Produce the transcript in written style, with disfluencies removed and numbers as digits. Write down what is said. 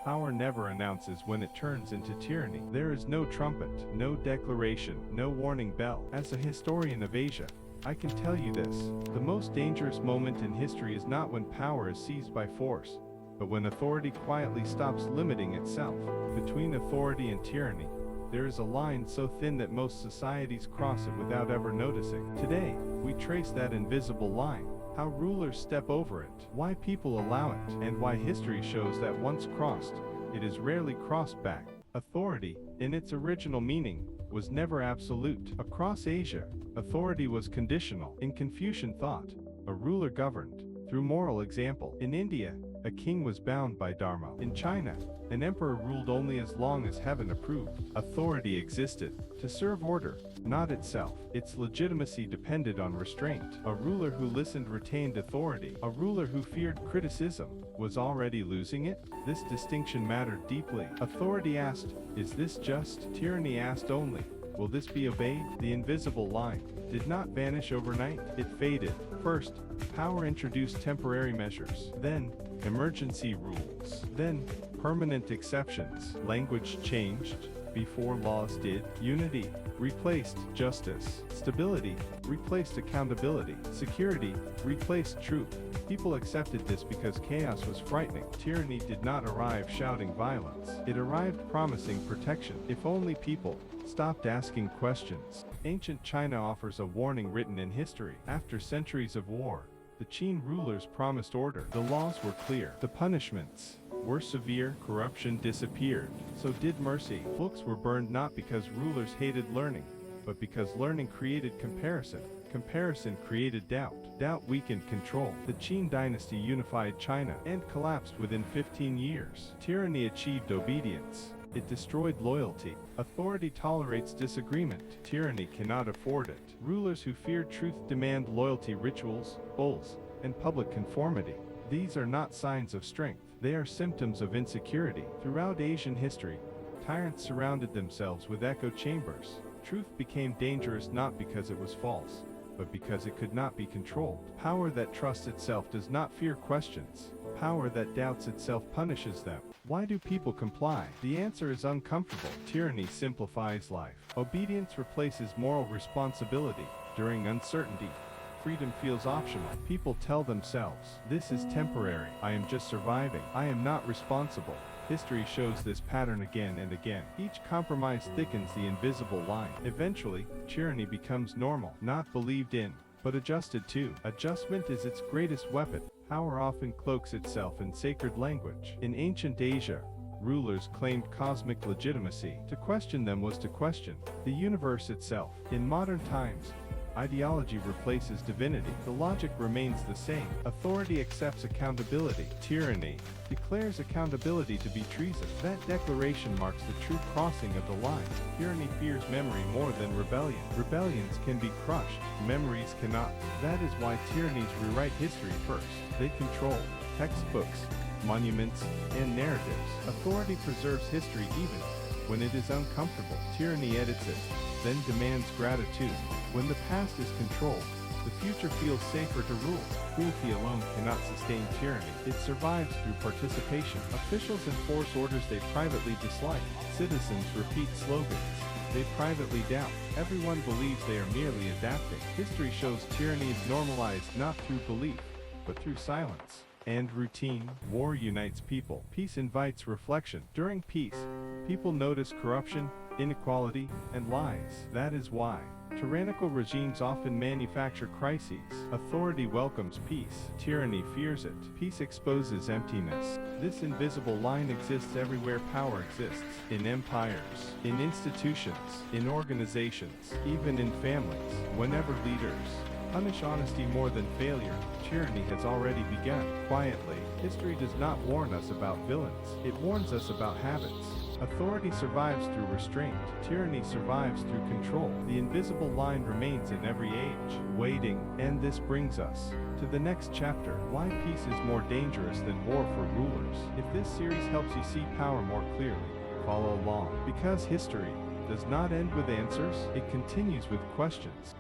Power never announces when it turns into tyranny. There is no trumpet, no declaration, no warning bell. As a historian of Asia, I can tell you this: the most dangerous moment in history is not when power is seized by force, but when authority quietly stops limiting itself. Between authority and tyranny, there is a line so thin that most societies cross it without ever noticing. Today, we trace that invisible line, how rulers step over it, why people allow it, and why history shows that once crossed, it is rarely crossed back. Authority, in its original meaning, was never absolute. Across Asia, authority was conditional. In Confucian thought, a ruler governed through moral example. In India, a king was bound by dharma. In China, an emperor ruled only as long as heaven approved. Authority existed to serve order, not itself. Its legitimacy depended on restraint. A ruler who listened retained authority. A ruler who feared criticism was already losing it. This distinction mattered deeply. Authority asked, "Is this just?" Tyranny asked only, "Will this be obeyed?" The invisible line did not vanish overnight. It faded. First, power introduced temporary measures. Then, emergency rules. Then, permanent exceptions. Language changed before laws did. Unity replaced justice. Stability replaced accountability. Security replaced truth. People accepted this because chaos was frightening. Tyranny did not arrive shouting violence. It arrived promising protection. If only people stopped asking questions. Ancient China offers a warning written in history. After centuries of war, the Qin rulers promised order. The laws were clear. The punishments were severe. Corruption disappeared. So did mercy. Books were burned not because rulers hated learning, but because learning created comparison. Comparison created doubt. Doubt weakened control. The Qin dynasty unified China and collapsed within 15 years. Tyranny achieved obedience. It destroyed loyalty. Authority tolerates disagreement. Tyranny cannot afford it. Rulers who fear truth demand loyalty, rituals, bulls, and public conformity. These are not signs of strength. They are symptoms of insecurity. Throughout Asian history, tyrants surrounded themselves with echo chambers. Truth became dangerous not because it was false, but because it could not be controlled. Power that trusts itself does not fear questions. Power that doubts itself punishes them. Why do people comply? The answer is uncomfortable. Tyranny simplifies life. Obedience replaces moral responsibility. During uncertainty, freedom feels optional. People tell themselves, "This is temporary. I am just surviving. I am not responsible." History shows this pattern again and again. Each compromise thickens the invisible line. Eventually, tyranny becomes normal, not believed in, but adjusted to. Adjustment is its greatest weapon. Power often cloaks itself in sacred language. In ancient Asia, rulers claimed cosmic legitimacy. To question them was to question the universe itself. In modern times, ideology replaces divinity. The logic remains the same. Authority accepts accountability. Tyranny declares accountability to be treason. That declaration marks the true crossing of the line. Tyranny fears memory more than rebellion. Rebellions can be crushed. Memories cannot. That is why tyrannies rewrite history first. They control textbooks, monuments, and narratives. Authority preserves history even when it is uncomfortable. Tyranny edits it, then demands gratitude. When the past is controlled, the future feels safer to rule. Cruelty alone cannot sustain tyranny. It survives through participation. Officials enforce orders they privately dislike. Citizens repeat slogans they privately doubt. Everyone believes they are merely adapting. History shows tyranny is normalized not through belief, but through silence and routine. War unites people. Peace invites reflection. During peace, people notice corruption, inequality, and lies. That is why tyrannical regimes often manufacture crises. Authority welcomes peace. Tyranny fears it. Peace exposes emptiness. This invisible line exists everywhere power exists. In empires, in institutions, in organizations, even in families. Whenever leaders punish honesty more than failure, tyranny has already begun. Quietly, history does not warn us about villains. It warns us about habits. Authority survives through restraint. Tyranny survives through control. The invisible line remains in every age, waiting. And this brings us to the next chapter: why peace is more dangerous than war for rulers. If this series helps you see power more clearly, follow along. Because history does not end with answers, it continues with questions.